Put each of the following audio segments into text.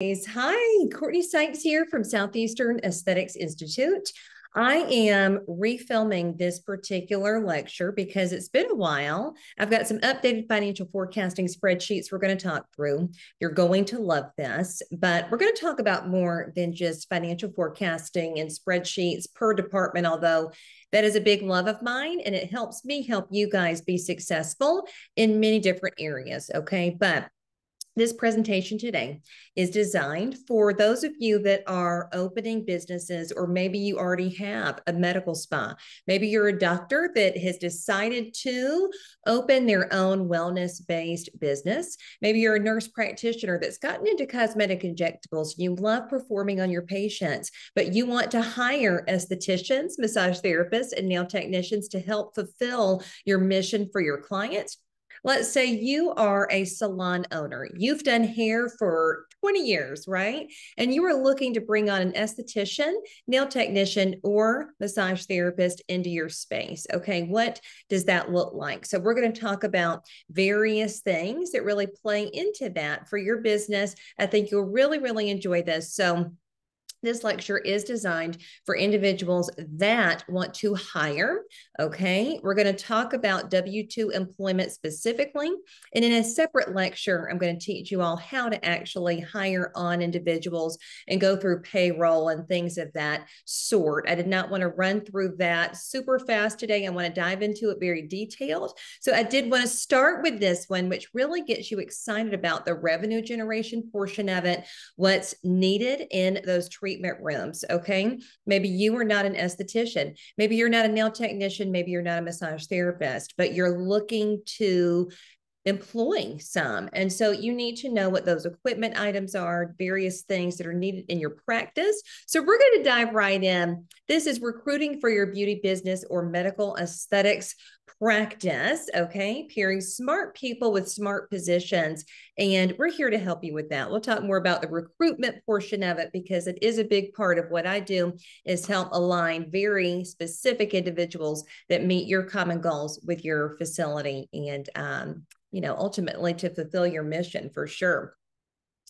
Hi, Courtney Sykes here from Southeastern Aesthetics Institute. I am refilming this particular lecture because it's been a while. I've got some updated financial forecasting spreadsheets we're going to talk through. You're going to love this, but we're going to talk about more than just financial forecasting and spreadsheets per department, although that is a big love of mine and it helps me help you guys be successful in many different areas. Okay, but this presentation today is designed for those of you that are opening businesses, or maybe you already have a medical spa. Maybe you're a doctor that has decided to open their own wellness-based business. Maybe you're a nurse practitioner that's gotten into cosmetic injectables. You love performing on your patients, but you want to hire estheticians, massage therapists, and nail technicians to help fulfill your mission for your clients. Let's say you are a salon owner. You've done hair for 20 years, right? And you are looking to bring on an esthetician, nail technician, or massage therapist into your space. Okay, what does that look like? So we're going to talk about various things that really play into that for your business. I think you'll really enjoy this. So this lecture is designed for individuals that want to hire. Okay, we're going to talk about W-2 employment specifically. And in a separate lecture, I'm going to teach you all how to actually hire on individuals and go through payroll and things of that sort. I did not want to run through that super fast today. I want to dive into it very detailed. So I did want to start with this one, which really gets you excited about the revenue generation portion of it, what's needed in those treatment rooms. Okay, maybe you are not an esthetician, maybe you're not a nail technician, maybe you're not a massage therapist, but you're looking to employ some. And so you need to know what those equipment items are, various things that are needed in your practice. So we're going to dive right in. This is recruiting for your beauty business or medical aesthetics practice. Okay, pairing smart people with smart positions. And we're here to help you with that. We'll talk more about the recruitment portion of it because it is a big part of what I do, is help align very specific individuals that meet your common goals with your facility and ultimately to fulfill your mission for sure.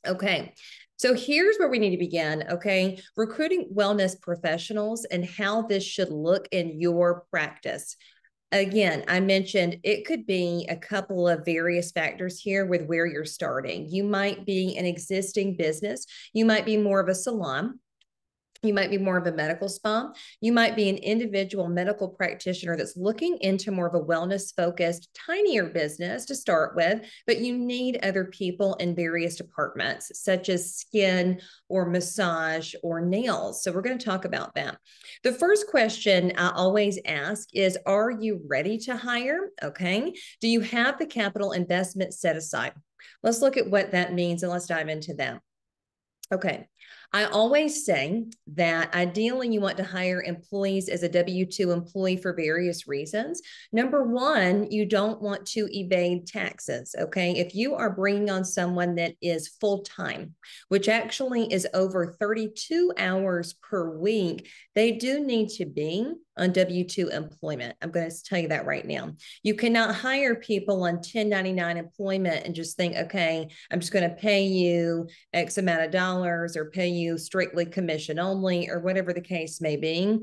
Okay, so here's where we need to begin. Okay, recruiting wellness professionals and how this should look in your practice. Again, I mentioned it could be a couple of various factors here with where you're starting. You might be an existing business. You might be more of a salon. You might be more of a medical spa. You might be an individual medical practitioner that's looking into more of a wellness focused, tinier business to start with, but you need other people in various departments, such as skin or massage or nails. So we're going to talk about that. The first question I always ask is, are you ready to hire? Okay. Do you have the capital investment set aside? Let's look at what that means and let's dive into that. Okay. I always say that ideally you want to hire employees as a W-2 employee for various reasons. Number one, you don't want to evade taxes, okay? If you are bringing on someone that is full-time, which actually is over 32 hours per week, they do need to be on W-2 employment. I'm going to tell you that right now. You cannot hire people on 1099 employment and just think, okay, I'm just going to pay you X amount of dollars or pay you strictly commission only or whatever the case may be.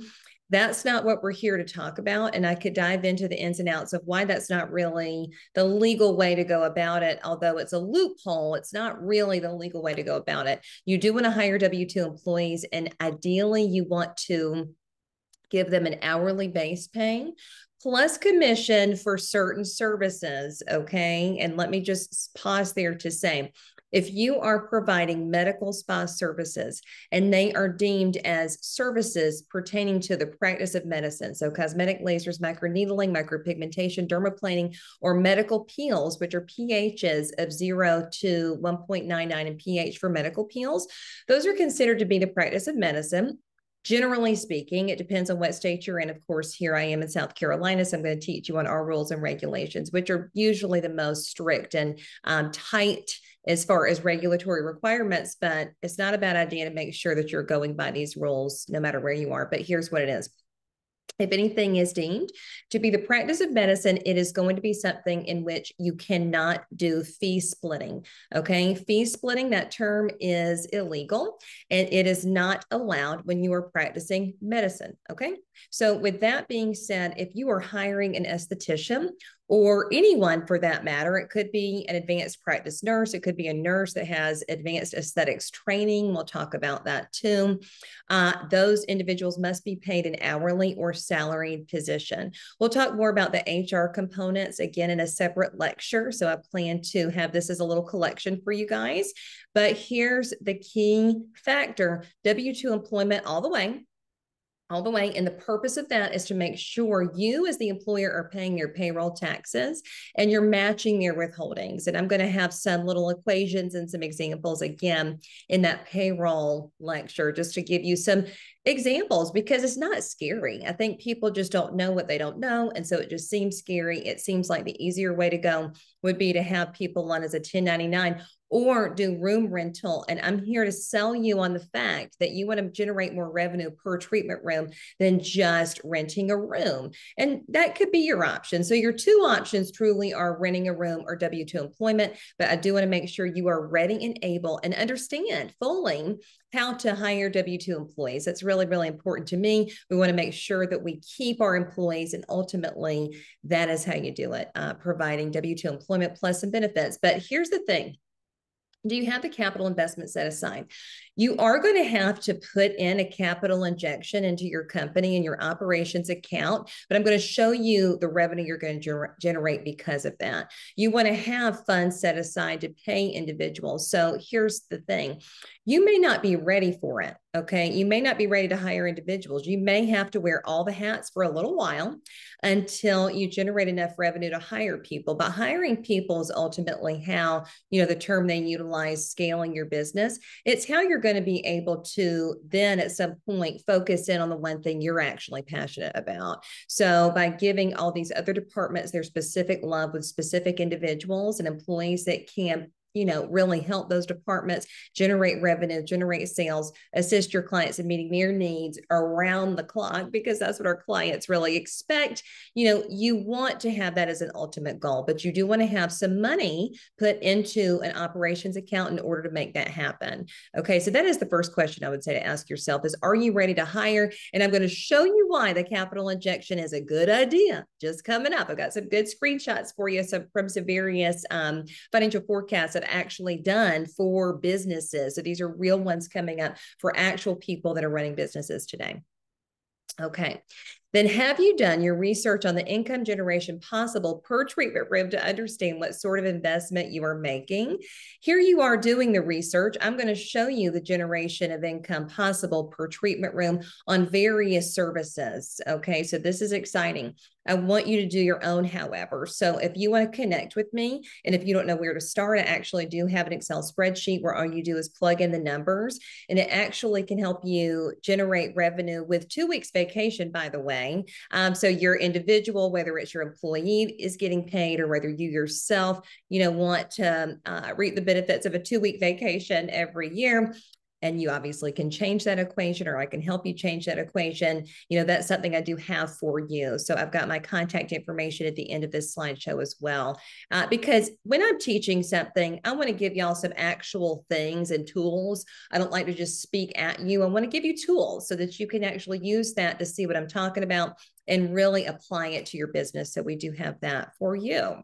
That's not what we're here to talk about. And I could dive into the ins and outs of why that's not really the legal way to go about it. Although it's a loophole, it's not really the legal way to go about it. You do want to hire W-2 employees, and ideally you want to give them an hourly base pay plus commission for certain services. Okay. And let me just pause there to say, if you are providing medical spa services and they are deemed as services pertaining to the practice of medicine, so cosmetic lasers, microneedling, micropigmentation, dermaplaning, or medical peels, which are pHs of 0 to 1.99 in pH for medical peels, those are considered to be the practice of medicine. Generally speaking, it depends on what state you're in. Of course, here I am in South Carolina, so I'm going to teach you on our rules and regulations, which are usually the most strict and tight as far as regulatory requirements, but it's not a bad idea to make sure that you're going by these rules no matter where you are. But here's what it is. If anything is deemed to be the practice of medicine, it is going to be something in which you cannot do fee splitting. Okay. Fee splitting, that term is illegal and it is not allowed when you are practicing medicine. Okay. So, with that being said, if you are hiring an esthetician or anyone for that matter, it could be an advanced practice nurse, it could be a nurse that has advanced aesthetics training. We'll talk about that too. Those individuals must be paid an hourly or salaried position. We'll talk more about the HR components again in a separate lecture. So I plan to have this as a little collection for you guys. But here's the key factor: W-2 employment all the way. All the way. And the purpose of that is to make sure you, as the employer, are paying your payroll taxes and you're matching your withholdings. And I'm going to have some little equations and some examples again in that payroll lecture, just to give you some examples, because it's not scary. I think people just don't know what they don't know. And so it just seems scary. It seems like the easier way to go would be to have people run as a 1099 or do room rental. And I'm here to sell you on the fact that you want to generate more revenue per treatment room than just renting a room. And that could be your option. So your two options truly are renting a room or W-2 employment. But I do want to make sure you are ready and able and understand fully how to hire W-2 employees. That's really, really important to me. We want to make sure that we keep our employees, and ultimately that is how you do it, providing W-2 employment plus some benefits. But here's the thing. Do you have the capital investment set aside? You are going to have to put in a capital injection into your company and your operations account, but I'm going to show you the revenue you're going to generate because of that. You want to have funds set aside to pay individuals. So here's the thing. You may not be ready for it. Okay. You may not be ready to hire individuals. You may have to wear all the hats for a little while until you generate enough revenue to hire people. But hiring people is ultimately how, the term they utilize, scaling your business. It's how you're going to be able to then at some point focus in on the one thing you're actually passionate about. So by giving all these other departments their specific love with specific individuals and employees that can really help those departments generate revenue, generate sales, assist your clients in meeting their needs around the clock, because that's what our clients really expect. You want to have that as an ultimate goal, but you do want to have some money put into an operations account in order to make that happen. Okay, so that is the first question I would say to ask yourself is, are you ready to hire? And I'm going to show you why the capital injection is a good idea. Just coming up, I've got some good screenshots for you from some various financial forecasts that actually done for businesses. So these are real ones coming up for actual people that are running businesses today. Okay. Then have you done your research on the income generation possible per treatment room to understand what sort of investment you are making? Here you are doing the research. I'm going to show you the generation of income possible per treatment room on various services. Okay, so this is exciting. I want you to do your own, however. So if you want to connect with me, and if you don't know where to start, I actually do have an Excel spreadsheet where all you do is plug in the numbers, and it actually can help you generate revenue with 2 weeks vacation, by the way. So your individual, whether it's your employee is getting paid or whether you yourself, want to reap the benefits of a 2-week vacation every year. And you obviously can change that equation, or I can help you change that equation. That's something I do have for you. So I've got my contact information at the end of this slideshow as well. Because when I'm teaching something, I want to give y'all some actual things and tools. I don't like to just speak at you. I want to give you tools so that you can actually use that to see what I'm talking about and really apply it to your business. So we do have that for you.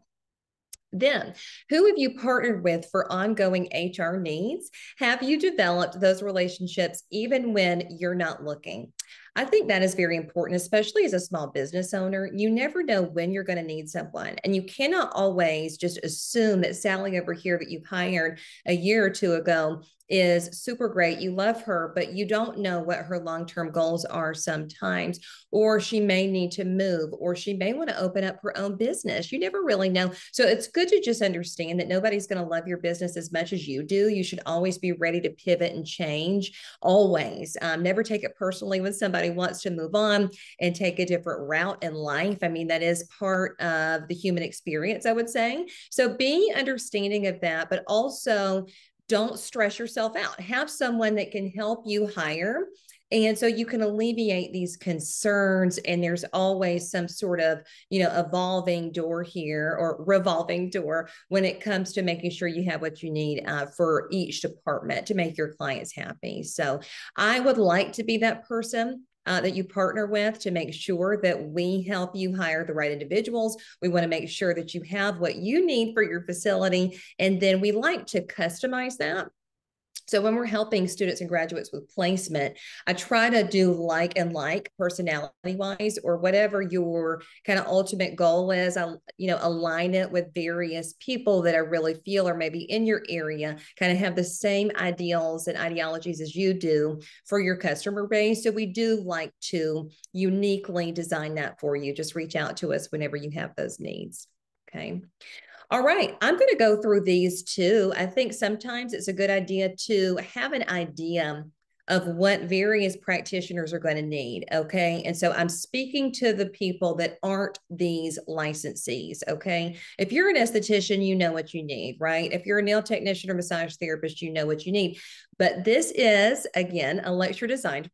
Then, who have you partnered with for ongoing HR needs? Have you developed those relationships even when you're not looking? I think that is very important, especially as a small business owner. You never know when you're going to need someone. And you cannot always just assume that Sally over here that you've hired a year or two ago is super great. You love her, but you don't know what her long-term goals are sometimes, or she may need to move, or she may want to open up her own business. You never really know. So it's good to just understand that nobody's going to love your business as much as you do. You should always be ready to pivot and change, always. Never take it personally when somebody wants to move on and take a different route in life. I mean, that is part of the human experience, I would say. So be understanding of that, but also don't stress yourself out. Have someone that can help you hire And so you can alleviate these concerns, and there's always some sort of, evolving door here, or revolving door, when it comes to making sure you have what you need for each department to make your clients happy. So I would like to be that person that you partner with to make sure that we help you hire the right individuals. We want to make sure that you have what you need for your facility, and then we like to customize that. So when we're helping students and graduates with placement, I try to do like and like personality wise, or whatever your kind of ultimate goal is. I, align it with various people that I really feel are maybe in your area, kind of have the same ideals and ideologies as you do for your customer base. So we do like to uniquely design that for you. Just reach out to us whenever you have those needs. Okay. All right, I'm going to go through these too. I think sometimes it's a good idea to have an idea of what various practitioners are going to need. Okay. And so I'm speaking to the people that aren't these licensees. Okay. If you're an esthetician, you know what you need, right? If you're a nail technician or massage therapist, you know what you need. But this is, again, a lecture designed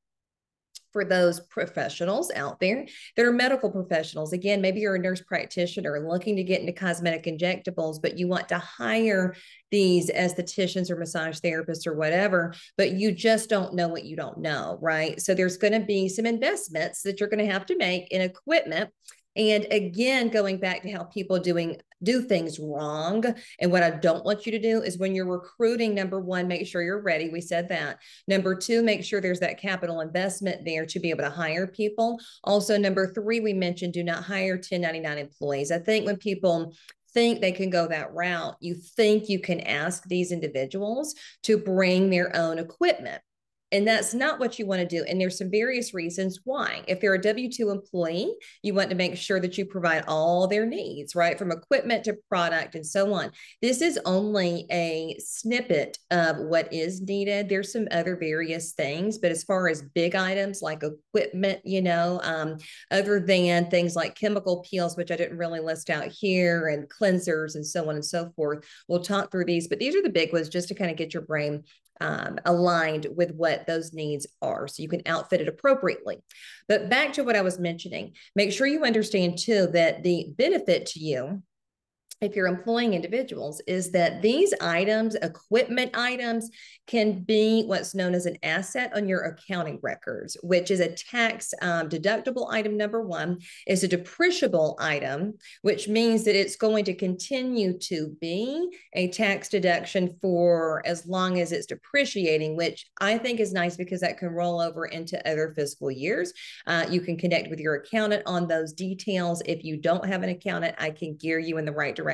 for those professionals out there that are medical professionals. Again, maybe you're a nurse practitioner looking to get into cosmetic injectables, but you want to hire these estheticians or massage therapists or whatever, but you just don't know what you don't know, right? So there's going to be some investments that you're going to have to make in equipment. And again, going back to how people do things wrong. And what I don't want you to do is, when you're recruiting, number one, make sure you're ready. We said that. Number two, make sure there's that capital investment there to be able to hire people. Also, number three, we mentioned, do not hire 1099 employees. I think when people think they can go that route, you think you can ask these individuals to bring their own equipment. And that's not what you want to do. And there's some various reasons why. If they're a W-2 employee, you want to make sure that you provide all their needs, right? From equipment to product and so on. This is only a snippet of what is needed. There's some other various things, but as far as big items like equipment, other than things like chemical peels, which I didn't really list out here, and cleansers and so on and so forth, we'll talk through these, but these are the big ones just to kind of get your brain aligned with what those needs are, so you can outfit it appropriately. But back to what I was mentioning, make sure you understand too that the benefit to you, if you're employing individuals, is that these items, equipment items, can be what's known as an asset on your accounting records, which is a tax deductible item. Number one is a depreciable item, which means that it's going to continue to be a tax deduction for as long as it's depreciating, which I think is nice because that can roll over into other fiscal years. You can connect with your accountant on those details. If you don't have an accountant, I can gear you in the right direction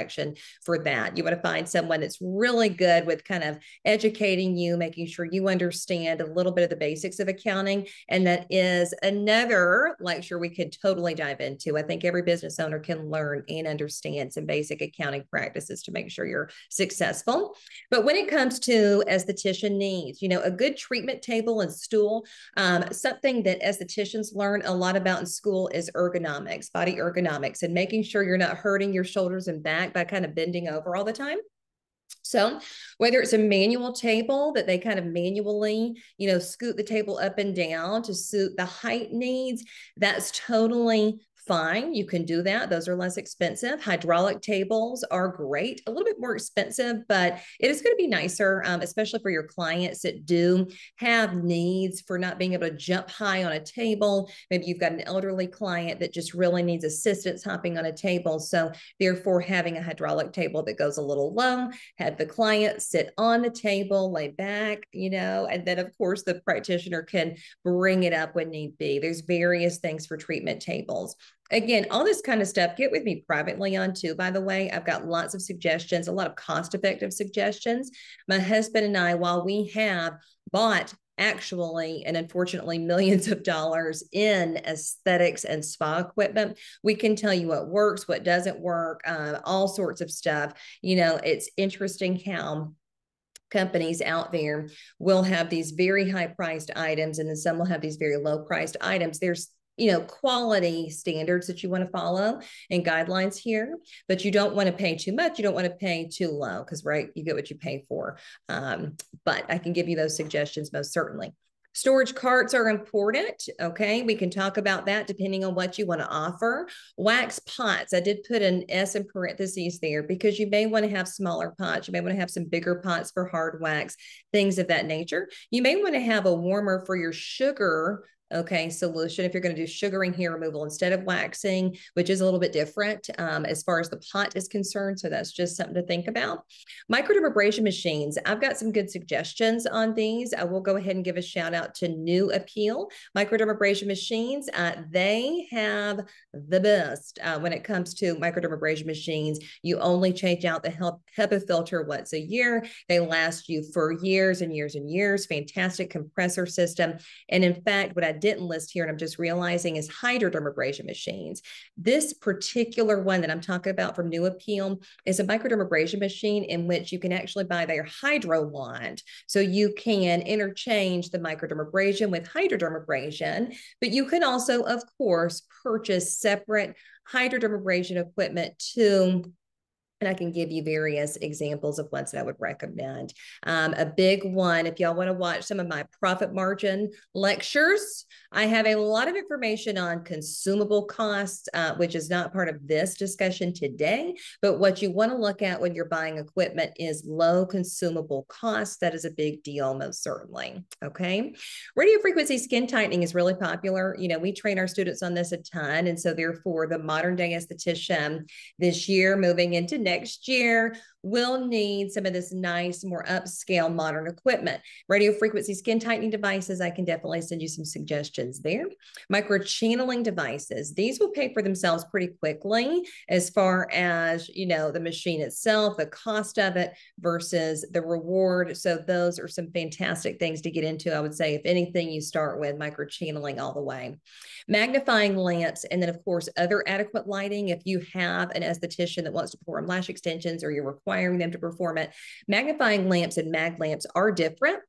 for that. You want to find someone that's really good with kind of educating you, making sure you understand a little bit of the basics of accounting. And that is another lecture we could totally dive into. I think every business owner can learn and understand some basic accounting practices to make sure you're successful. But when it comes to esthetician needs, a good treatment table and stool, something that estheticians learn a lot about in school is ergonomics, body ergonomics, and making sure you're not hurting your shoulders and back by kind of bending over all the time. So whether it's a manual table that they kind of manually, scoot the table up and down to suit the height needs, that's totally fine. You can do that. Those are less expensive. Hydraulic tables are great, a little bit more expensive, but it is going to be nicer, especially for your clients that do have needs for not being able to jump high on a table. Maybe you've got an elderly client that just really needs assistance hopping on a table. So therefore, having a hydraulic table that goes a little low, have the client sit on the table, lay back, and then of course the practitioner can bring it up when need be. There's various things for treatment tables. Again, all this kind of stuff, get with me privately on too, by the way. I've got lots of suggestions, a lot of cost-effective suggestions. My husband and I, while we have bought actually and unfortunately millions of dollars in aesthetics and spa equipment, we can tell you what works, what doesn't work, all sorts of stuff. It's interesting how companies out there will have these very high priced items, and then some will have these very low priced items. There's quality standards that you want to follow and guidelines here, but you don't want to pay too much. You don't want to pay too low because, right, you get what you pay for. But I can give you those suggestions most certainly. Storage carts are important. Okay. We can talk about that depending on what you want to offer. Wax pots. I did put an S in parentheses there because you may want to have smaller pots. You may want to have some bigger pots for hard wax, things of that nature. You may want to have a warmer for your sugar solution if you're going to do sugaring hair removal instead of waxing, which is a little bit different as far as the pot is concerned. So that's just something to think about. Microdermabrasion machines. I've got some good suggestions on these. I will go ahead and give a shout out to New Appeal Microdermabrasion machines. They have the best when it comes to microdermabrasion machines. You only change out the HEPA filter once a year. They last you for years and years and years. Fantastic compressor system. And in fact, what I didn't list here, and I'm just realizing, is hydrodermabrasion machines. This particular one that I'm talking about from New Appeal is a microdermabrasion machine in which you can actually buy their hydro wand. So you can interchange the microdermabrasion with hydrodermabrasion, but you can also, of course, purchase separate hydrodermabrasion equipment too. And I can give you various examples of ones that I would recommend. A big one, if y'all want to watch some of my profit margin lectures, I have a lot of information on consumable costs, which is not part of this discussion today. But what you want to look at when you're buying equipment is low consumable costs. That is a big deal, most certainly. Okay. Radio frequency skin tightening is really popular. You know, we train our students on this a ton. And so therefore, the modern day esthetician this year, moving into next year, will need some of this nice, more upscale modern equipment. Radio frequency skin tightening devices, I can definitely send you some suggestions there. Microchanneling devices, these will pay for themselves pretty quickly as far as, you know, the machine itself, the cost of it versus the reward. So those are some fantastic things to get into. I would say, if anything, you start with microchanneling all the way. Magnifying lamps, and then of course, other adequate lighting. If you have an esthetician that wants to perform lash extensions or you're requiring them to perform it, magnifying lamps and mag lamps are different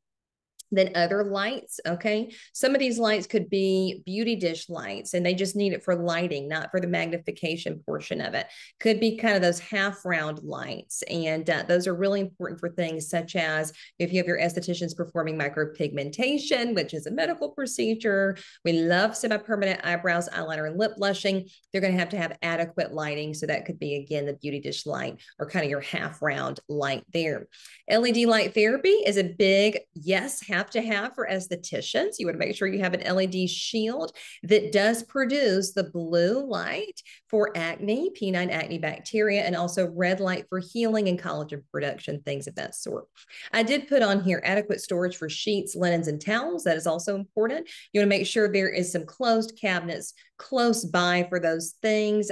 than other lights. Okay. Some of these lights could be beauty dish lights and they just need it for lighting, not for the magnification portion of it. Could be kind of those half round lights. And those are really important for things such as if you have your estheticians performing micropigmentation, which is a medical procedure. We love semi-permanent eyebrows, eyeliner, and lip blushing. They're going to have adequate lighting. So that could be, again, the beauty dish light or kind of your half round light there. LED light therapy is a big, yes, have to have for estheticians. You want to make sure you have an LED shield that does produce the blue light for acne, penile acne bacteria, and also red light for healing and collagen production, things of that sort. I did put on here adequate storage for sheets, linens, and towels. That is also important. You want to make sure there is some closed cabinets close by for those things.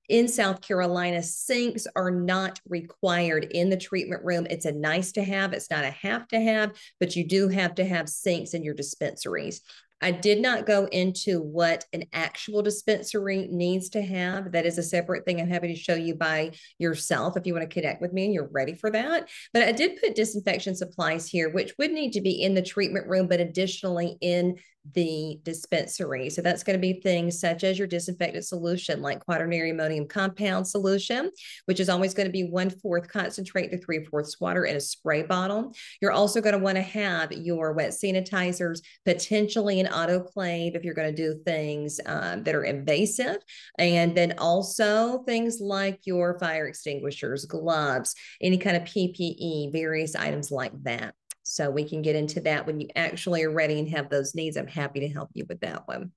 In South Carolina, sinks are not required in the treatment room. It's a nice to have. It's not a have to have, but you do have to have sinks in your dispensaries. I did not go into what an actual dispensary needs to have. That is a separate thing. I'm happy to show you by yourself if you want to connect with me and you're ready for that. But I did put disinfection supplies here, which would need to be in the treatment room, but additionally in the dispensary. So that's going to be things such as your disinfectant solution, like quaternary ammonium compound solution, which is always going to be 1/4 concentrate to 3/4 water in a spray bottle. You're also going to want to have your wet sanitizers, potentially an autoclave if you're going to do things that are invasive. And then also things like your fire extinguishers, gloves, any kind of PPE, various items like that. So we can get into that when you actually are ready and have those needs. I'm happy to help you with that one.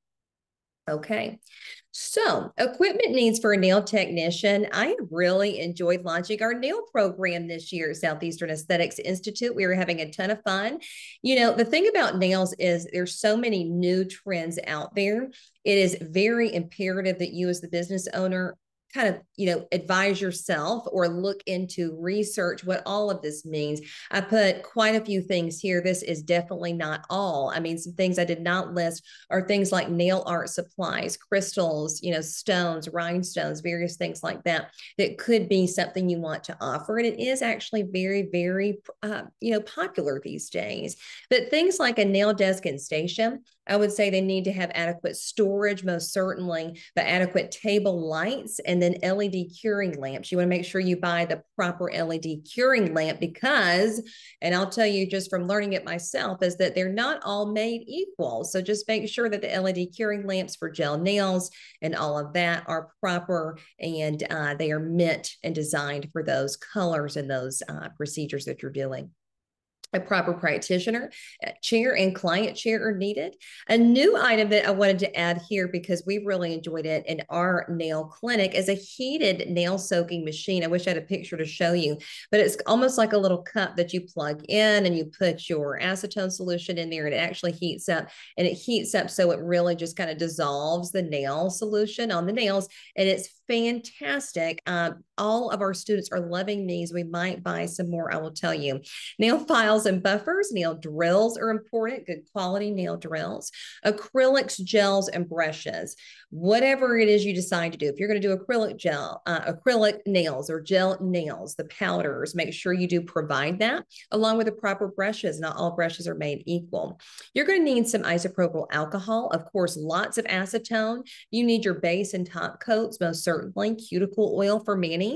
Okay, so equipment needs for a nail technician. I really enjoyed launching our nail program this year at Southeastern Aesthetics Institute. We were having a ton of fun. You know, the thing about nails is there's so many new trends out there. It is very imperative that you as the business owner kind of, you know, advise yourself or look into research what all of this means. I put quite a few things here. This is definitely not all. I mean, some things I did not list are things like nail art supplies, crystals, you know, stones, rhinestones, various things like that, that could be something you want to offer. And it is actually very, very, you know, popular these days. But things like a nail desk and station, I would say they need to have adequate storage, most certainly, but adequate table lights and and then LED curing lamps. You want to make sure you buy the proper LED curing lamp because, and I'll tell you just from learning it myself, is that they're not all made equal. So just make sure that the LED curing lamps for gel nails and all of that are proper, and they are meant and designed for those colors and those procedures that you're doing. A proper practitioner chair and client chair are needed. A new item that I wanted to add here because we really enjoyed it in our nail clinic is a heated nail soaking machine. I wish I had a picture to show you, but it's almost like a little cup that you plug in and you put your acetone solution in there and it actually heats up, and it heats up so it really just kind of dissolves the nail solution on the nails, and it's fantastic. All of our students are loving these. We might buy some more, I will tell you. Nail files and buffers, nail drills are important, good quality nail drills, acrylics, gels, and brushes. Whatever it is you decide to do, if you're going to do acrylic gel, acrylic nails or gel nails, the powders, make sure you do provide that along with the proper brushes. Not all brushes are made equal. You're going to need some isopropyl alcohol, of course, lots of acetone. You need your base and top coats, most certainly, cuticle oil for manicures,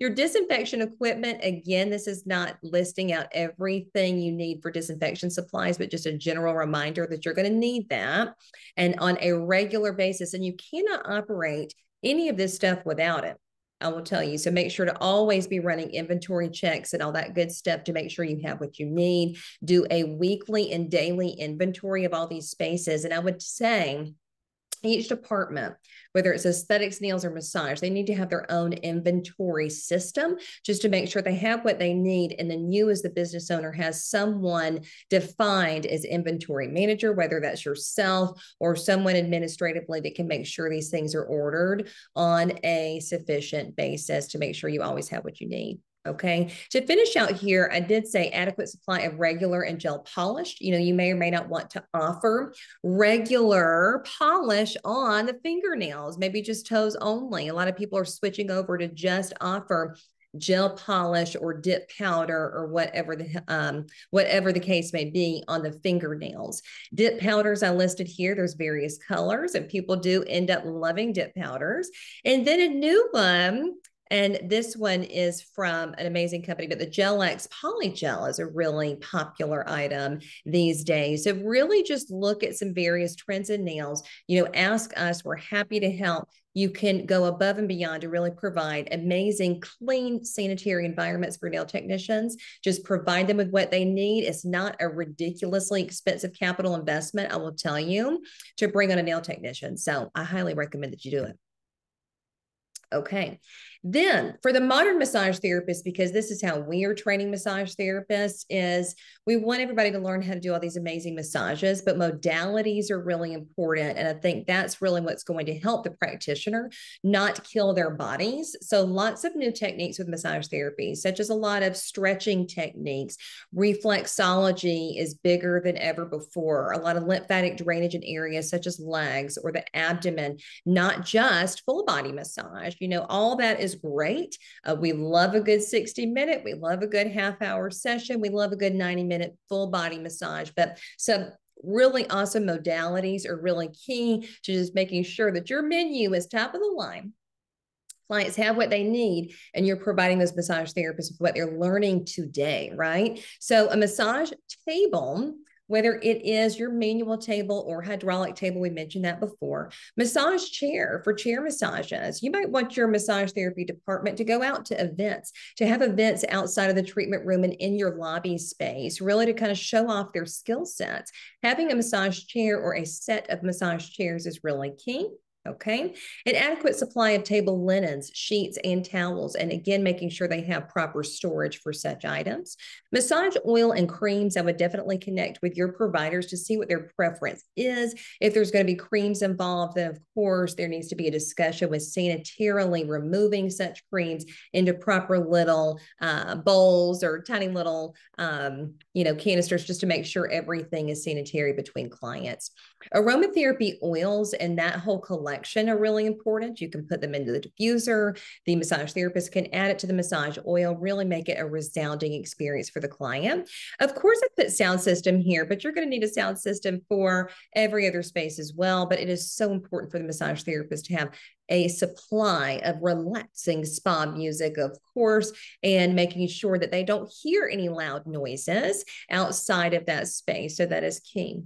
your disinfection equipment. Again, this is not listing out everything you need for disinfection supplies, but just a general reminder that you're going to need that and on a regular basis. And you cannot operate any of this stuff without it, I will tell you. So make sure to always be running inventory checks and all that good stuff to make sure you have what you need. Do a weekly and daily inventory of all these spaces. And I would say each department, whether it's aesthetics, nails, or massage, they need to have their own inventory system just to make sure they have what they need. And then you as the business owner has someone defined as inventory manager, whether that's yourself or someone administratively that can make sure these things are ordered on a sufficient basis to make sure you always have what you need. Okay. To finish out here, I did say adequate supply of regular and gel polished. You know, you may or may not want to offer regular polish on the fingernails, maybe just toes only. A lot of people are switching over to just offer gel polish or dip powder or whatever the case may be on the fingernails. Dip powders I listed here, there's various colors and people do end up loving dip powders. And then a new one, and this one is from an amazing company, but the Gel X Polygel is a really popular item these days. So really just look at some various trends in nails, you know, ask us, we're happy to help. You can go above and beyond to really provide amazing, clean, sanitary environments for nail technicians. Just provide them with what they need. It's not a ridiculously expensive capital investment, I will tell you, to bring on a nail technician. So I highly recommend that you do it. Okay. Then for the modern massage therapist, because this is how we are training massage therapists, is we want everybody to learn how to do all these amazing massages, but modalities are really important. And I think that's really what's going to help the practitioner not kill their bodies. So lots of new techniques with massage therapy, such as a lot of stretching techniques. Reflexology is bigger than ever before. A lot of lymphatic drainage in areas such as legs or the abdomen, not just full body massage. You know, all that is great. We love a good 60-minute. We love a good half-hour session. We love a good 90-minute full body massage. But some really awesome modalities are really key to just making sure that your menu is top of the line. Clients have what they need, and you're providing those massage therapists with what they're learning today, right? So a massage table, whether it is your manual table or hydraulic table, we mentioned that before. Massage chair for chair massages. You might want your massage therapy department to go out to events, to have events outside of the treatment room and in your lobby space, really to kind of show off their skill sets. Having a massage chair or a set of massage chairs is really key. Okay. An adequate supply of table linens, sheets, and towels. And again, making sure they have proper storage for such items. Massage oil and creams, I would definitely connect with your providers to see what their preference is. If there's going to be creams involved, then of course, there needs to be a discussion with sanitarily removing such creams into proper little bowls or tiny little, canisters, just to make sure everything is sanitary between clients. Aromatherapy oils and that whole collection selection are really important. You can put them into the diffuser. The massage therapist can add it to the massage oil, really make it a resounding experience for the client. Of course, I put sound system here, but you're going to need a sound system for every other space as well. But it is so important for the massage therapist to have a supply of relaxing spa music, of course, and making sure that they don't hear any loud noises outside of that space. So that is key.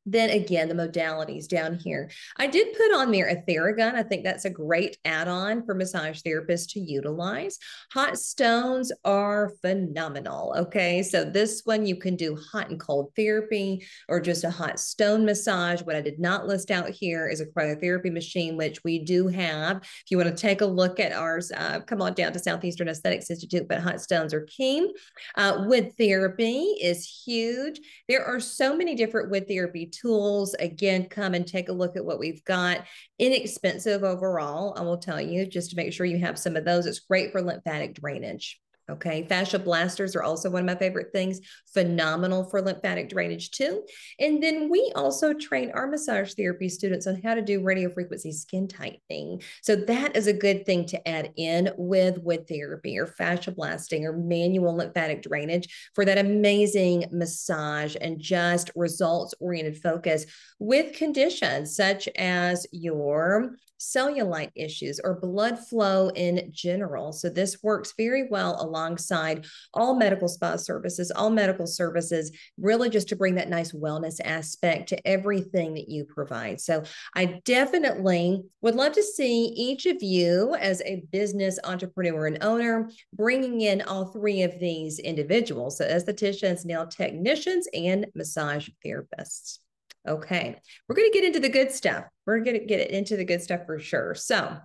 Then again, the modalities down here. I did put on there a Theragun. I think that's a great add-on for massage therapists to utilize. Hot stones are phenomenal. Okay, so this one you can do hot and cold therapy or just a hot stone massage. What I did not list out here is a cryotherapy machine, which we do have. If you want to take a look at ours, come on down to Southeastern Aesthetics Institute, but hot stones are key. Wood therapy is huge. There are so many different wood therapy tools. Again, come and take a look at what we've got. Inexpensive overall, I will tell you, just to make sure you have some of those. It's great for lymphatic drainage. Okay, fascia blasters are also one of my favorite things. Phenomenal for lymphatic drainage too. And then we also train our massage therapy students on how to do radiofrequency skin tightening. So that is a good thing to add in with wood therapy or fascia blasting or manual lymphatic drainage for that amazing massage and just results-oriented focus with conditions such as your cellulite issues or blood flow in general. So this works very well alongside all medical spa services, all medical services, really just to bring that nice wellness aspect to everything that you provide. So I definitely would love to see each of you as a business entrepreneur and owner bringing in all three of these individuals, so estheticians, nail technicians, and massage therapists. Okay, we're going to get into the good stuff. We're going to get into the good stuff for sure. So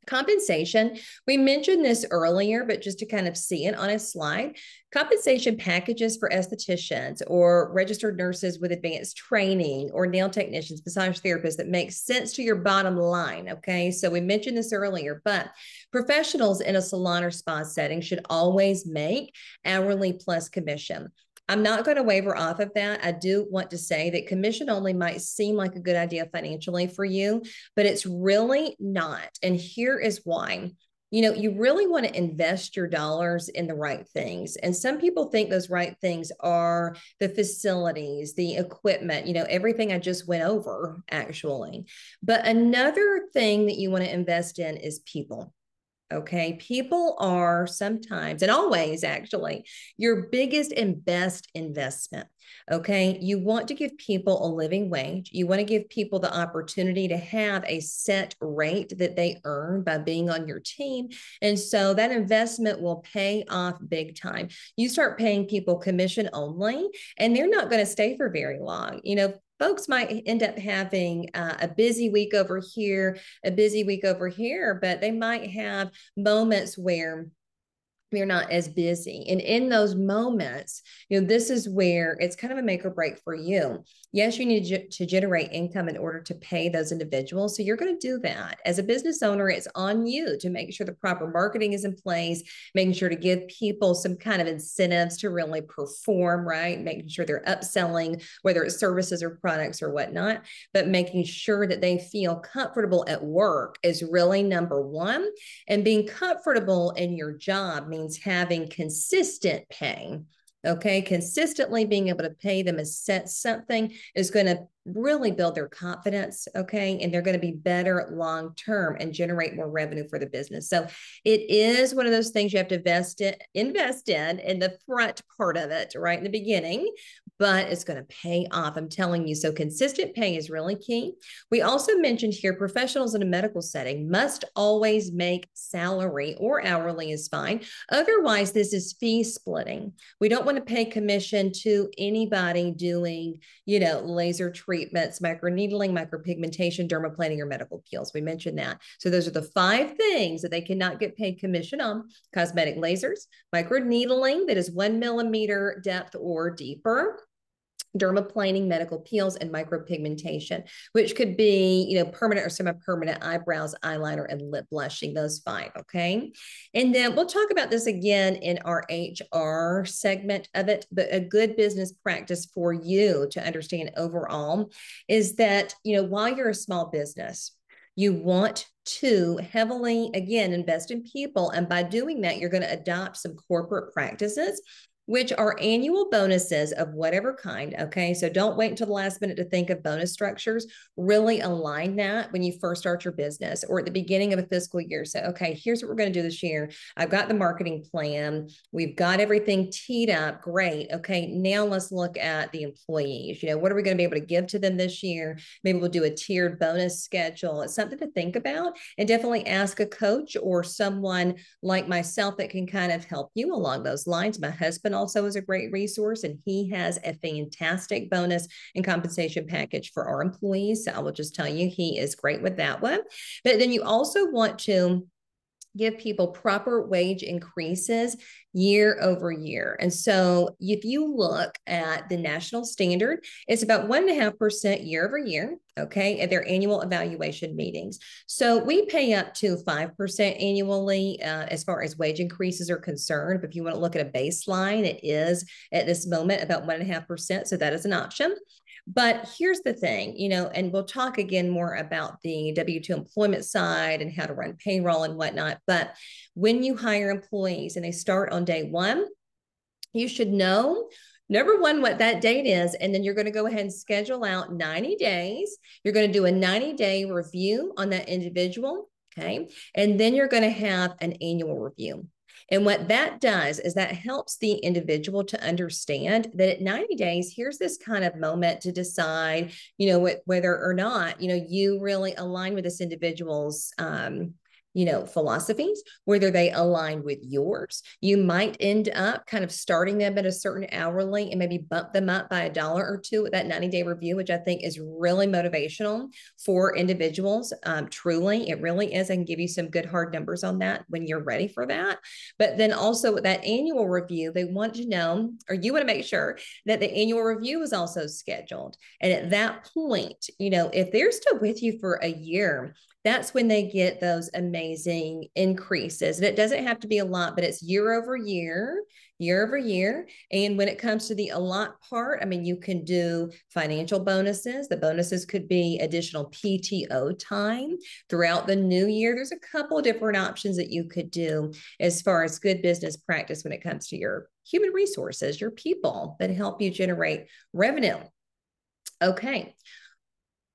compensation, we mentioned this earlier, but just to kind of see it on a slide, compensation packages for estheticians or registered nurses with advanced training or nail technicians, massage therapists that makes sense to your bottom line. Okay, so we mentioned this earlier, but professionals in a salon or spa setting should always make hourly plus commission. I'm not going to waver off of that. I do want to say that commission only might seem like a good idea financially for you, but it's really not. And here is why. You really want to invest your dollars in the right things. And some people think those right things are the facilities, the equipment, everything I just went over, actually. But another thing that you want to invest in is people. Okay, people are sometimes and always actually your biggest and best investment. Okay, you want to give people a living wage. You want to give people the opportunity to have a set rate that they earn by being on your team. And so that investment will pay off big time. You start paying people commission only, and they're not going to stay for very long. Folks might end up having a busy week over here, a busy week over here, but they might have moments where you're not as busy. And in those moments, this is where it's kind of a make or break for you. Yes, you need to generate income in order to pay those individuals. So you're going to do that. As a business owner, it's on you to make sure the proper marketing is in place, making sure to give people some kind of incentives to really perform, right? Making sure they're upselling, whether it's services or products or whatnot, but making sure that they feel comfortable at work is really number one. And being comfortable in your job means having consistent pay. Okay, consistently being able to pay them as set something is going to really build their confidence. Okay, and they're going to be better long term and generate more revenue for the business. So it is one of those things you have to invest in the front part of it, right in the beginning, but it's going to pay off. I'm telling you. So consistent pay is really key. We also mentioned here professionals in a medical setting must always make salary or hourly is fine. Otherwise, this is fee splitting. We don't want to pay commission to anybody doing, laser treatments, microneedling, micropigmentation, dermaplaning, or medical peels. We mentioned that. So those are the 5 things that they cannot get paid commission on: cosmetic lasers, microneedling that is 1 millimeter depth or deeper, dermaplaning, medical peels, and micropigmentation, which could be, permanent or semi-permanent eyebrows, eyeliner, and lip blushing, those 5, okay? And then we'll talk about this again in our HR segment of it, but a good business practice for you to understand overall is that, while you're a small business, You want to heavily, again, invest in people. And by doing that, you're going to adopt some corporate practices, which are annual bonuses of whatever kind. Okay. So don't wait until the last minute to think of bonus structures. Really align that when you first start your business or at the beginning of a fiscal year. So, okay, here's what we're going to do this year. I've got the marketing plan. We've got everything teed up. Great. Okay. Now let's look at the employees. What are we going to be able to give to them this year? Maybe we'll do a tiered bonus schedule. It's something to think about, and definitely ask a coach or someone like myself that can kind of help you along those lines. My husband also is a great resource, and he has a fantastic bonus and compensation package for our employees. So I will just tell you, he is great with that one. But then you also want to give people proper wage increases year over year. And so if you look at the national standard, it's about 1.5% year over year, okay, at their annual evaluation meetings. So we pay up to 5% annually as far as wage increases are concerned. But if you want to look at a baseline, it is at this moment about 1.5%. So that is an option. But here's the thing, and we'll talk again more about the W-2 employment side and how to run payroll and whatnot. But when you hire employees and they start on day one, you should know, number one, what that date is. And then you're going to go ahead and schedule out 90 days. You're going to do a 90-day review on that individual. Okay. And then you're going to have an annual review. And what that does is that helps the individual to understand that at 90 days, here's this kind of moment to decide, whether or not, you really align with this individual's philosophies, whether they align with yours. You might end up kind of starting them at a certain hourly and maybe bump them up by $1 or $2 with that 90-day review, which I think is really motivational for individuals. Truly, it really is. I can give you some good hard numbers on that when you're ready for that. But then also with that annual review, they want to know, or you want to make sure that the annual review is also scheduled. And at that point, if they're still with you for a year, that's when they get those amazing increases. And it doesn't have to be a lot, but it's year over year, year over year. And when it comes to the a lot part, you can do financial bonuses. The bonuses could be additional PTO time throughout the new year. There's a couple of different options that you could do as far as good business practice when it comes to your human resources, your people that help you generate revenue. Okay.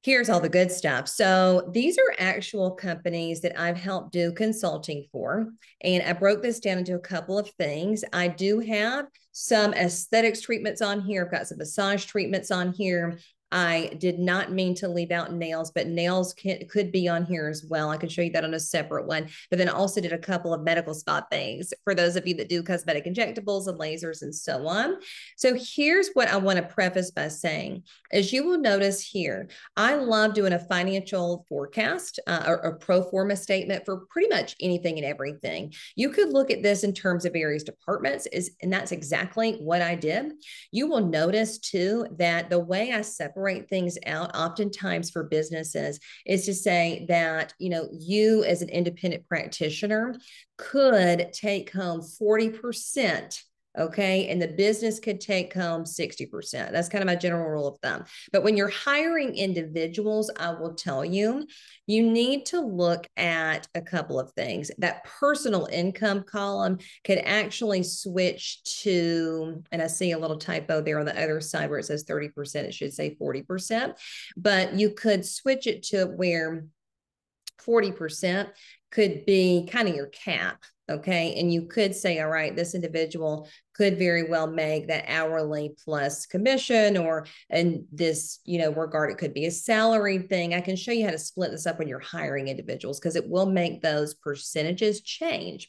Here's all the good stuff. So these are actual companies that I've helped do consulting for. And I broke this down into a couple of things. I do have some aesthetics treatments on here. I've got some massage treatments on here. I did not mean to leave out nails, but nails could be on here as well. I can show you that on a separate one. But then I also did a couple of medical spa things for those of you that do cosmetic injectables and lasers and so on. So here's what I want to preface by saying. As you will notice here, I love doing a financial forecast or a pro forma statement for pretty much anything and everything. You could look at this in terms of various departments, and that's exactly what I did. You will notice too that the way I separate things out oftentimes for businesses is to say that, you as an independent practitioner could take home 40%. Okay. And the business could take home 60%. That's kind of my general rule of thumb. But when you're hiring individuals, I will tell you, you need to look at a couple of things. That personal income column could actually switch to, and I see a little typo there on the other side where it says 30%, it should say 40%, but you could switch it to where 40% could be kind of your cap. Okay. And you could say, all right, this individual could very well make that hourly plus commission, or in this, regard, it could be a salaried thing. I can show you how to split this up when you're hiring individuals, because it will make those percentages change.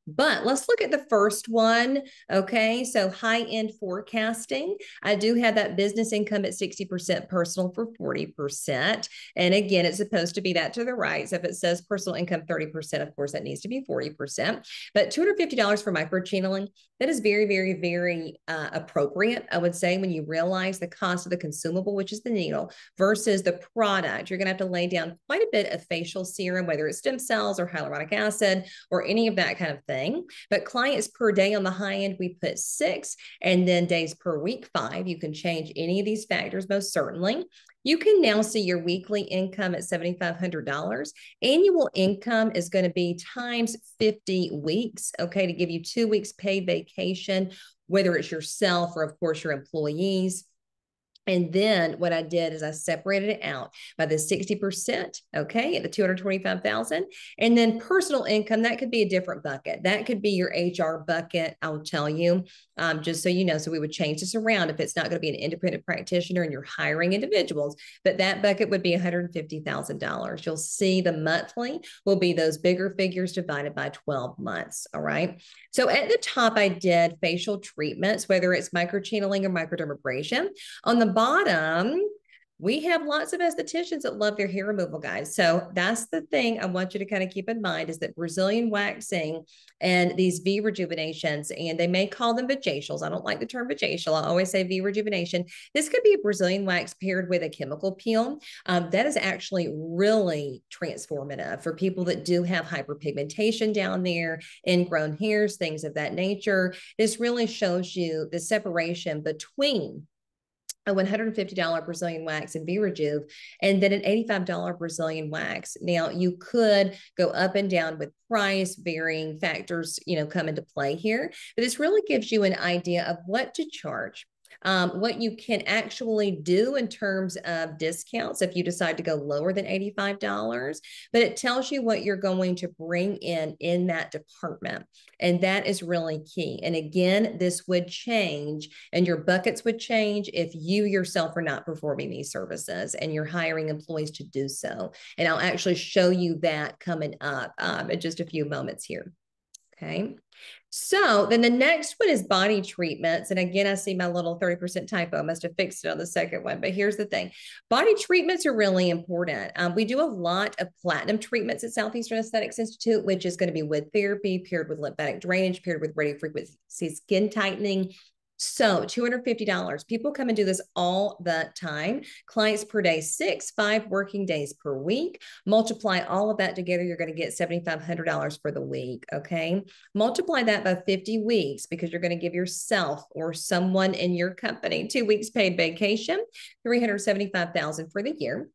But let's look at the first one. Okay. So high-end forecasting. I do have that business income at 60%, personal for 40%. And again, it's supposed to be that to the right. So if it says personal income 30%, of course, that needs to be 40%. But $250 for microchanneling, that is very, very, very appropriate, I would say, when you realize the cost of the consumable, which is the needle, versus the product. You're going to have to lay down quite a bit of facial serum, whether it's stem cells or hyaluronic acid or any of that kind of thing. thing. But clients per day on the high end, we put 6, and then days per week, 5. You can change any of these factors, most certainly. You can now see your weekly income at $7,500. Annual income is going to be times 50 weeks, okay, to give you 2 weeks paid vacation, whether it's yourself or, of course, your employees. And then what I did is I separated it out by the 60%, okay, at the 225,000. And then personal income, that could be a different bucket. That could be your HR bucket, I'll tell you, just so you know. So we would change this around if it's not going to be an independent practitioner and you're hiring individuals. But that bucket would be $150,000. You'll see the monthly will be those bigger figures divided by 12 months, all right? So at the top, I did facial treatments, whether it's microchanneling or microdermabrasion. On the bottom, we have lots of estheticians that love their hair removal, guys. So that's the thing I want you to kind of keep in mind, is that Brazilian waxing and these V rejuvenations, and they may call them vajacials. I don't like the term vajacial. I always say V rejuvenation. This could be a Brazilian wax paired with a chemical peel. That is actually really transformative for people that do have hyperpigmentation down there, ingrown hairs, things of that nature. This really shows you the separation between a $150 Brazilian wax and V-Rejuve, and then an $85 Brazilian wax. Now, you could go up and down with price, varying factors, come into play here, but this really gives you an idea of what to charge. What you can actually do in terms of discounts if you decide to go lower than $85, but it tells you what you're going to bring in that department. And that is really key. And again, this would change and your buckets would change if you yourself are not performing these services and you're hiring employees to do so. And I'll actually show you that coming up in just a few moments here. Okay. So then the next one is body treatments. And again, I see my little 30% typo. I must have fixed it on the second one. But here's the thing. Body treatments are really important. We do a lot of platinum treatments at Southeastern Aesthetics Institute, which is going to be with therapy, paired with lymphatic drainage, paired with radiofrequency skin tightening. So $250. People come and do this all the time. Clients per day, 6, 5 working days per week. Multiply all of that together, you're going to get $7,500 for the week, okay? Multiply that by 50 weeks because you're going to give yourself or someone in your company 2 weeks paid vacation, $375,000 for the year.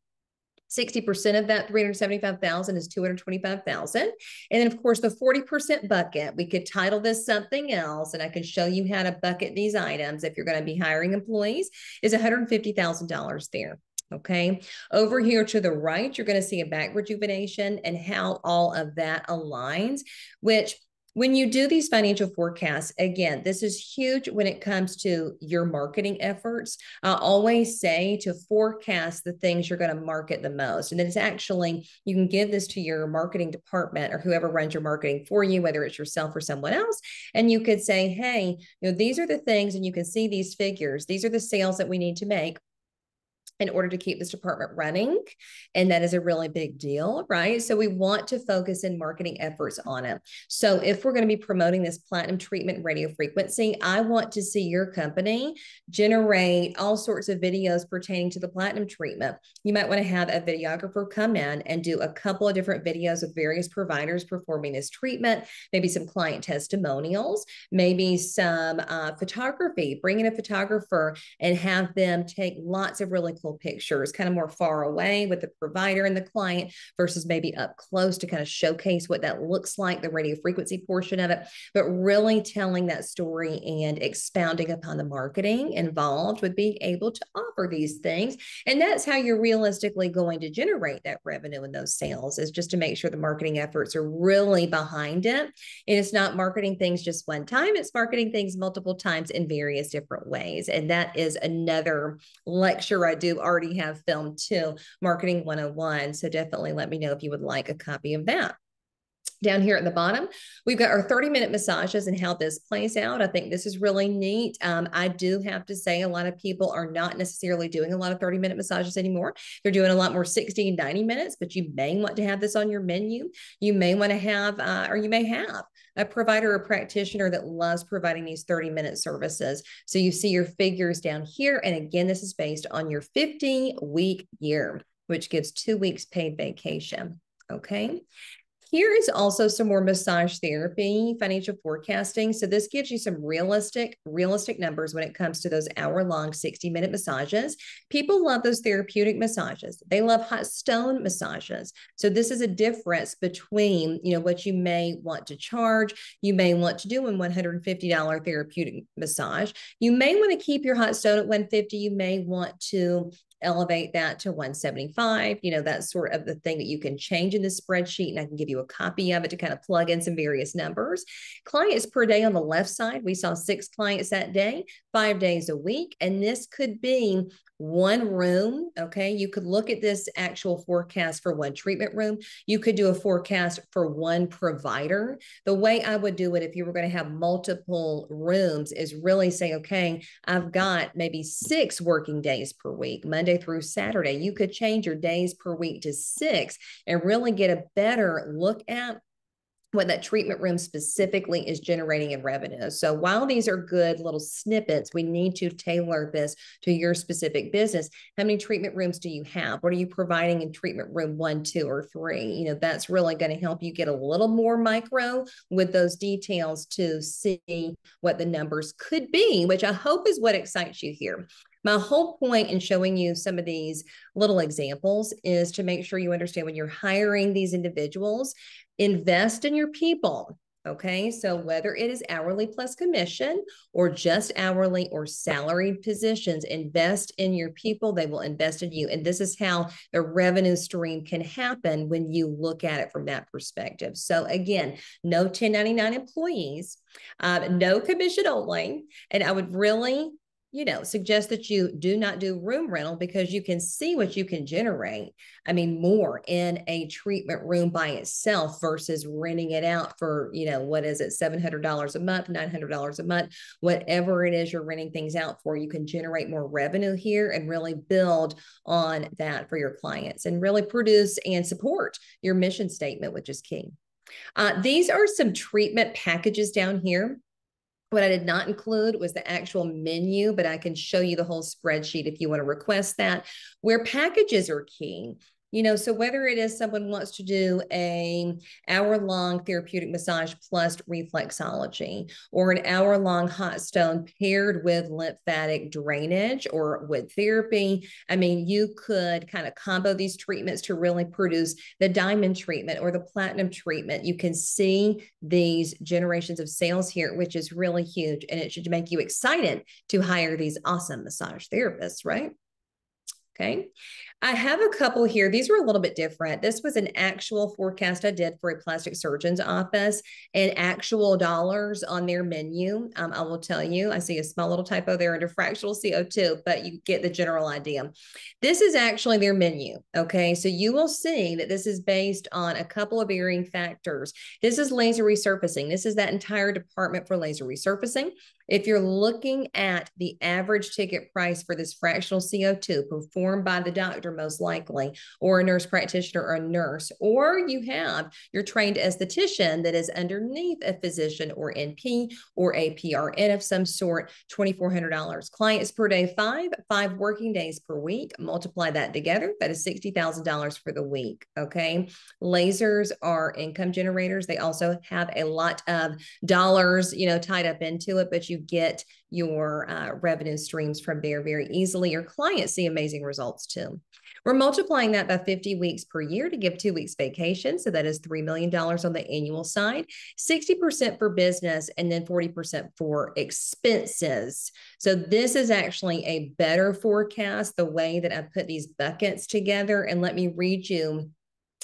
60% of that 375,000 is 225,000. And then of course the 40% bucket, we could title this something else, and I can show you how to bucket these items if you're going to be hiring employees, is $150,000 there. Okay. Over here to the right, you're going to see a back rejuvenation and how all of that aligns, which when you do these financial forecasts, again, this is huge when it comes to your marketing efforts. I always say to forecast the things you're going to market the most. And then it's actually, you can give this to your marketing department or whoever runs your marketing for you, whether it's yourself or someone else. And you could say, hey, these are the things, and you can see these figures. These are the sales that we need to make in order to keep this department running. And that is a really big deal, right? So we want to focus in marketing efforts on it. So if we're going to be promoting this platinum treatment radio frequency, I want to see your company generate all sorts of videos pertaining to the platinum treatment. You might want to have a videographer come in and do a couple of different videos with various providers performing this treatment, maybe some client testimonials, maybe some photography, bring in a photographer and have them take lots of really cool pictures, kind of more far away with the provider and the client versus maybe up close to kind of showcase what that looks like, the radio frequency portion of it, but really telling that story and expounding upon the marketing involved with being able to offer these things. And that's how you're realistically going to generate that revenue and those sales, is just to make sure the marketing efforts are really behind it. And it's not marketing things just one time, it's marketing things multiple times in various different ways. And that is another lecture I do already have filmed too, Marketing 101. So definitely let me know if you would like a copy of that. Down here at the bottom, we've got our 30-minute massages and how this plays out. I think this is really neat. I do have to say a lot of people are not necessarily doing a lot of 30-minute massages anymore. They're doing a lot more 60 and 90 minutes, but you may want to have this on your menu. You may want to have, or you may have a provider or practitioner that loves providing these 30-minute services. So you see your figures down here. And again, this is based on your 50-week year, which gives 2 weeks paid vacation. Okay. Here is also some more massage therapy, financial forecasting. So this gives you some realistic numbers when it comes to those hour-long 60-minute massages. People love those therapeutic massages. They love hot stone massages. So this is a difference between, what you may want to charge. You may want to do a $150 therapeutic massage. You may want to keep your hot stone at $150. You may want to elevate that to 175. That's sort of the thing that you can change in the spreadsheet, and I can give you a copy of it to kind of plug in some various numbers. Clients per day on the left side, we saw 6 clients that day, 5 days a week, and this could be one room. Okay, you could look at this actual forecast for one treatment room. You could do a forecast for one provider. The way I would do it if you were going to have multiple rooms is really say, okay, I've got maybe 6 working days per week, Monday through Saturday. You could change your days per week to 6 and really get a better look at what that treatment room specifically is generating in revenue. So while these are good little snippets, we need to tailor this to your specific business. How many treatment rooms do you have? What are you providing in treatment room 1, 2, or 3? That's really going to help you get a little more micro with those details to see what the numbers could be, which I hope is what excites you here. My whole point in showing you some of these little examples is to make sure you understand when you're hiring these individuals, invest in your people. Okay, so whether it is hourly plus commission or just hourly or salaried positions, invest in your people. They will invest in you. And this is how the revenue stream can happen when you look at it from that perspective. So again, no 1099 employees, no commission only. And I would really suggest that you do not do room rental because you can see what you can generate. I mean, more in a treatment room by itself versus renting it out for, what is it, $700 a month, $900 a month, whatever it is you're renting things out for. You can generate more revenue here and really build on that for your clients and really produce and support your mission statement, which is key. These are some treatment packages down here. What I did not include was the actual menu, but I can show you the whole spreadsheet if you want to request that, where packages are key. So whether it is someone wants to do a hour-long therapeutic massage plus reflexology, or an hour-long hot stone paired with lymphatic drainage or wood therapy, I mean, you could kind of combo these treatments to really produce the diamond treatment or the platinum treatment. You can see these generations of sales here, which is really huge, and it should make you excited to hire these awesome massage therapists, right? Okay. I have a couple here. These were a little bit different. This was an actual forecast I did for a plastic surgeon's office and actual dollars on their menu. I will tell you, I see a small little typo there under fractional CO2, but you get the general idea. This is actually their menu. Okay. So you will see that this is based on a couple of varying factors. This is laser resurfacing. This is that entire department for laser resurfacing. If you're looking at the average ticket price for this fractional CO2 performed by the doctor, most likely, or a nurse practitioner or a nurse, or you have your trained esthetician that is underneath a physician or NP or a PRN of some sort, $2,400. Clients per day, 5 working days per week. Multiply that together. That is $60,000 for the week. Okay. Lasers are income generators. They also have a lot of dollars, tied up into it, but you get your revenue streams from there very easily. Your clients see amazing results too. We're multiplying that by 50 weeks per year to give 2 weeks vacation. So that is $3 million on the annual side, 60% for business, and then 40% for expenses. So this is actually a better forecast, the way that I put these buckets together. And let me read you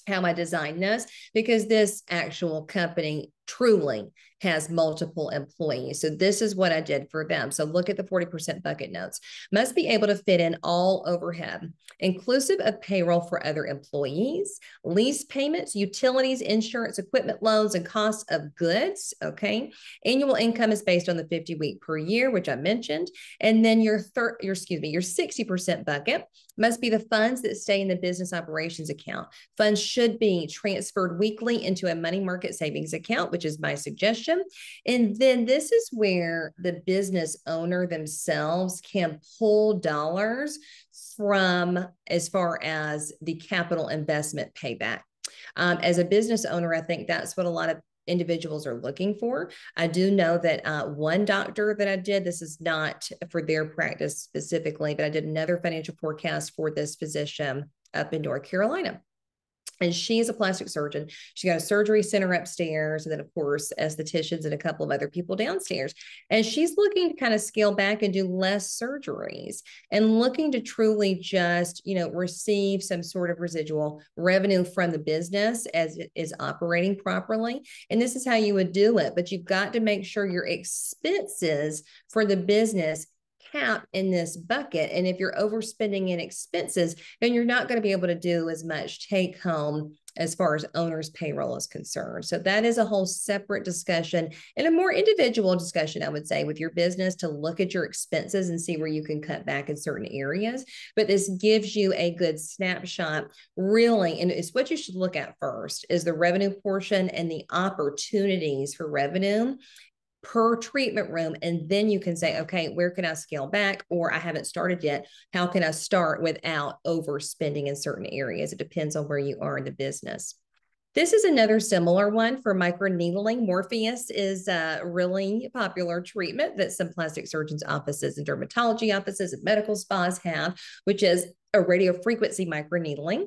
how I designed this, because this actual company truly has multiple employees. So this is what I did for them. So look at the 40% bucket notes. Must be able to fit in all overhead, inclusive of payroll for other employees, lease payments, utilities, insurance, equipment loans, and costs of goods. Okay. Annual income is based on the 50 week per year, which I mentioned. And then your 60% bucket must be the funds that stay in the business operations account. Funds should be transferred weekly into a money market savings account, which is my suggestion. And then this is where the business owner themselves can pull dollars from as far as the capital investment payback. As a business owner, I think that's what a lot of individuals are looking for. I do know that one doctor that I did, this is not for their practice specifically, but I did another financial forecast for this physician up in North Carolina. And she's a plastic surgeon. She got a surgery center upstairs, and then, of course, estheticians and a couple of other people downstairs. And she's looking to kind of scale back and do less surgeries and looking to truly just, receive some sort of residual revenue from the business as it is operating properly. And this is how you would do it. But you've got to make sure your expenses for the business cap in this bucket. And if you're overspending in expenses, then you're not going to be able to do as much take home as far as owner's payroll is concerned. So that is a whole separate discussion and a more individual discussion, I would say, with your business to look at your expenses and see where you can cut back in certain areas. But this gives you a good snapshot, really, and it's what you should look at first is the revenue portion and the opportunities for revenue per treatment room. And then you can say, okay, where can I scale back? Or I haven't started yet. How can I start without overspending in certain areas? It depends on where you are in the business. This is another similar one for microneedling. Morpheus is a really popular treatment that some plastic surgeons' offices and dermatology offices and medical spas have, which is a radiofrequency microneedling.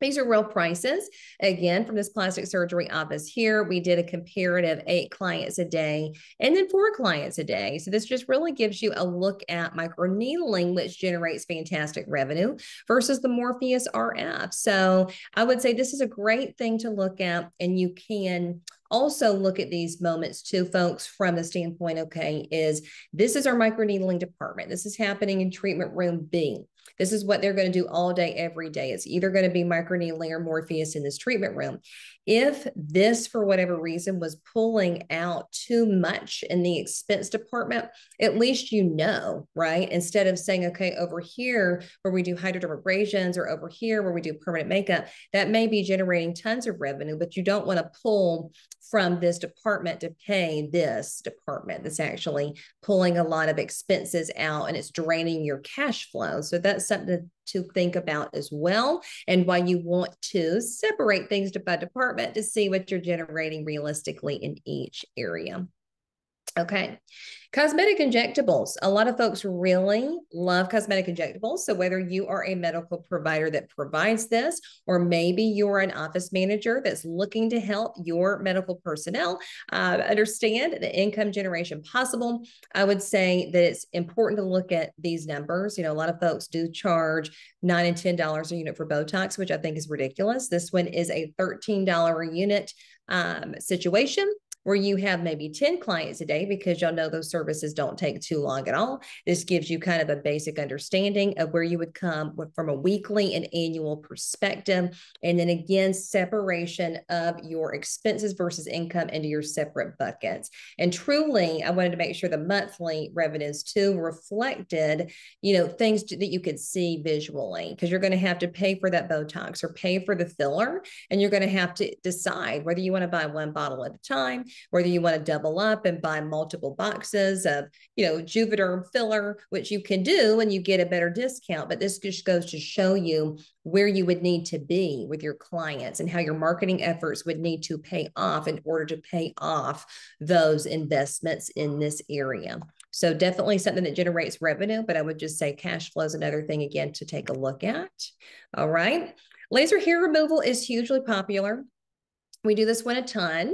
These are real prices. Again, from this plastic surgery office here, we did a comparative 8 clients a day and then 4 clients a day. So this just really gives you a look at microneedling, which generates fantastic revenue versus the Morpheus RF. So I would say this is a great thing to look at, and you can also look at these moments too, folks, from the standpoint, okay, this is our microneedling department. This is happening in treatment room B. This is what they're going to do all day, every day. It's either going to be microneedling or Morpheus in this treatment room. If this, for whatever reason, was pulling out too much in the expense department, at least right? Instead of saying, okay, over here where we do hydrodermabrasions or over here where we do permanent makeup, that may be generating tons of revenue, but you don't want to pull from this department to pay this department that's actually pulling a lot of expenses out and it's draining your cash flow. So that's something to think about as well, and why you want to separate things by department to see what you're generating realistically in each area. Okay. Cosmetic injectables. A lot of folks really love cosmetic injectables. So whether you are a medical provider that provides this, or maybe you're an office manager that's looking to help your medical personnel understand the income generation possible, I would say that it's important to look at these numbers. A lot of folks do charge $9 and $10 a unit for Botox, which I think is ridiculous. This one is a $13 a unit situation, where you have maybe 10 clients a day, because y'all know those services don't take too long at all. This gives you kind of a basic understanding of where you would come from a weekly and annual perspective. And then again, separation of your expenses versus income into your separate buckets. And truly, I wanted to make sure the monthly revenues too reflected, things that you could see visually, because you're going to have to pay for that Botox or pay for the filler. And you're going to have to decide whether you want to buy one bottle at a time, whether you want to double up and buy multiple boxes of, Juvederm filler, which you can do and you get a better discount. But this just goes to show you where you would need to be with your clients and how your marketing efforts would need to pay off in order to pay off those investments in this area. So definitely something that generates revenue, but I would just say cash flow is another thing, again, to take a look at. All right. Laser hair removal is hugely popular. We do this one a ton,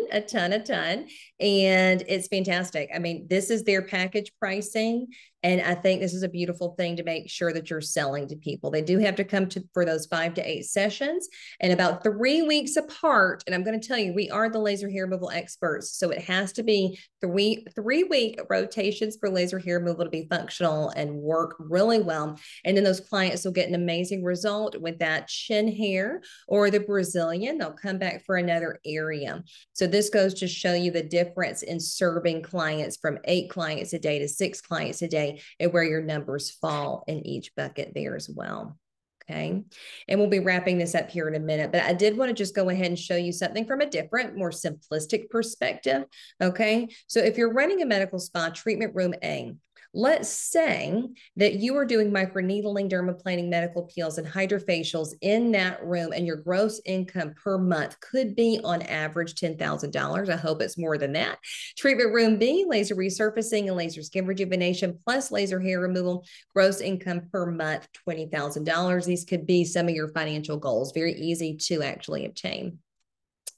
and it's fantastic. I mean, this is their package pricing, and I think this is a beautiful thing to make sure that you're selling to people. They do have to come for those 5 to 8 sessions, and about 3 weeks apart. And I'm going to tell you, we are the laser hair removal experts, so it has to be 3-week rotations for laser hair removal to be functional and work really well. And then those clients will get an amazing result with that chin hair or the Brazilian. They'll come back for another area. So this goes to show you the difference in serving clients from 8 clients a day to 6 clients a day, and where your numbers fall in each bucket there as well. Okay. And we'll be wrapping this up here in a minute, but I did want to just go ahead and show you something from a different, more simplistic perspective. Okay. So if you're running a medical spa, treatment room A, Let's say that you are doing microneedling, dermaplaning, medical peels, and hydrofacials in that room, and your gross income per month could be on average $10,000. I hope it's more than that. Treatment room B, laser resurfacing and laser skin rejuvenation plus laser hair removal, gross income per month, $20,000. These could be some of your financial goals. Very easy to actually obtain.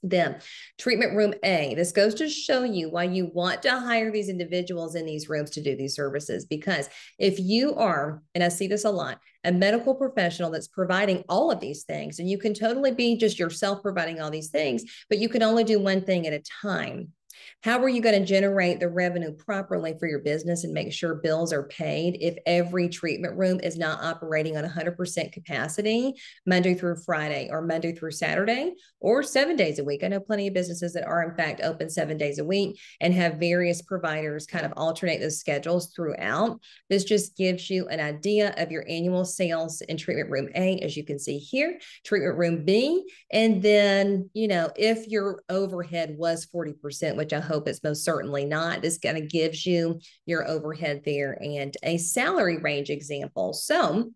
Then treatment room A, this goes to show you why you want to hire these individuals in these rooms to do these services. Because if you are, and I see this a lot, a medical professional that's providing all of these things, and you can totally be just yourself providing all these things, but you can only do one thing at a time. How are you going to generate the revenue properly for your business and make sure bills are paid if every treatment room is not operating on 100% capacity Monday through Friday or Monday through Saturday or 7 days a week? I know plenty of businesses that are in fact open 7 days a week and have various providers kind of alternate those schedules throughout. This just gives you an idea of your annual sales in treatment room A, as you can see here, treatment room B. And then, you know, if your overhead was 40%, which I hope it's most certainly not, this kind of gives you your overhead there and a salary range example. So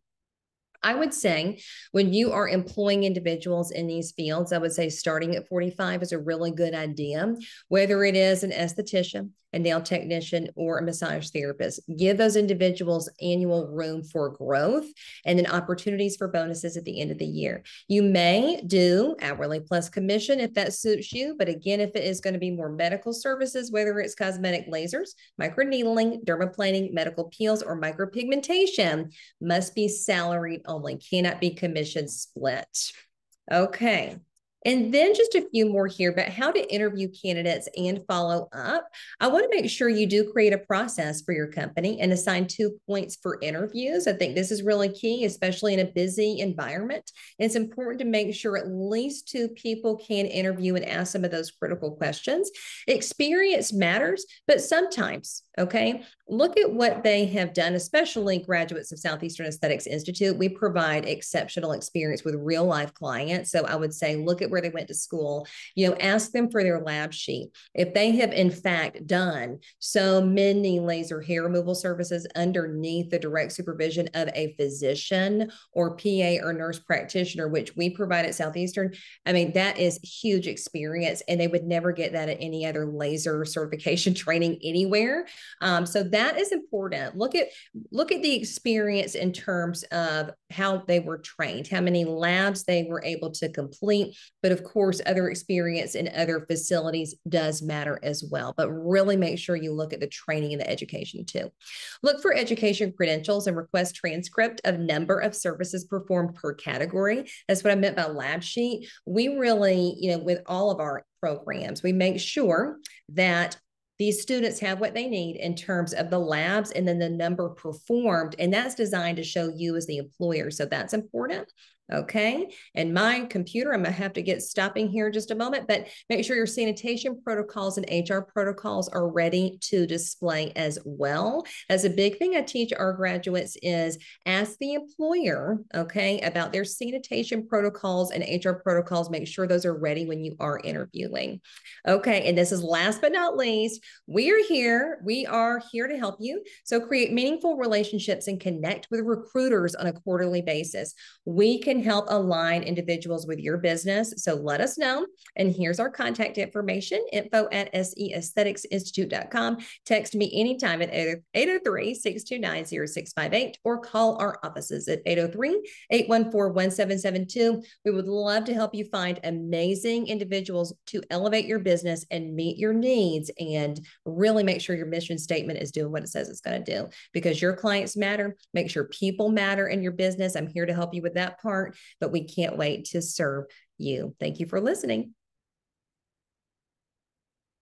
I would say when you are employing individuals in these fields, I would say starting at 45 is a really good idea, whether it is an esthetician, a nail technician, or a massage therapist. Give those individuals annual room for growth and then opportunities for bonuses at the end of the year. You may do hourly plus commission if that suits you. But again, if it is going to be more medical services, whether it's cosmetic lasers, microneedling, dermaplaning, medical peels, or micropigmentation, must be salaried only, cannot be commission split. Okay. And then just a few more here about how to interview candidates and follow up. I want to make sure you do create a process for your company and assign 2 points for interviews. I think this is really key, especially in a busy environment. It's important to make sure at least 2 people can interview and ask some of those critical questions. Experience matters, but sometimes, okay, look at what they have done, especially graduates of Southeastern Aesthetics Institute. We provide exceptional experience with real life clients. So I would say, look at where they went to school, you know, ask them for their lab sheet. If they have in fact done so many laser hair removal services underneath the direct supervision of a physician or PA or nurse practitioner, which we provide at Southeastern, I mean, that is huge experience, and they would never get that at any other laser certification training anywhere. So that is important. Look at the experience in terms of how they were trained, how many labs they were able to complete. But of course, other experience in other facilities does matter as well. But really make sure you look at the training and the education too. Look for education credentials and request transcript of number of services performed per category. That's what I meant by lab sheet. We really, you know, with all of our programs, we make sure that these students have what they need in terms of the labs and then the number performed. And that's designed to show you as the employer. So that's important. Okay. And my computer, I'm going to have to get stopping here in just a moment, but make sure your sanitation protocols and HR protocols are ready to display as well. That's a big thing I teach our graduates is ask the employer, okay, about their sanitation protocols and HR protocols. Make sure those are ready when you are interviewing. Okay. And this is last but not least, we are here to help you. So create meaningful relationships and connect with recruiters on a quarterly basis. We can help align individuals with your business. So let us know. And here's our contact information, info@seaestheticsinstitute.com. Text me anytime at 803-629-0658 or call our offices at 803-814-1772. We would love to help you find amazing individuals to elevate your business and meet your needs and really make sure your mission statement is doing what it says it's going to do, because your clients matter. Make sure people matter in your business. I'm here to help you with that part, but we can't wait to serve you. Thank you for listening.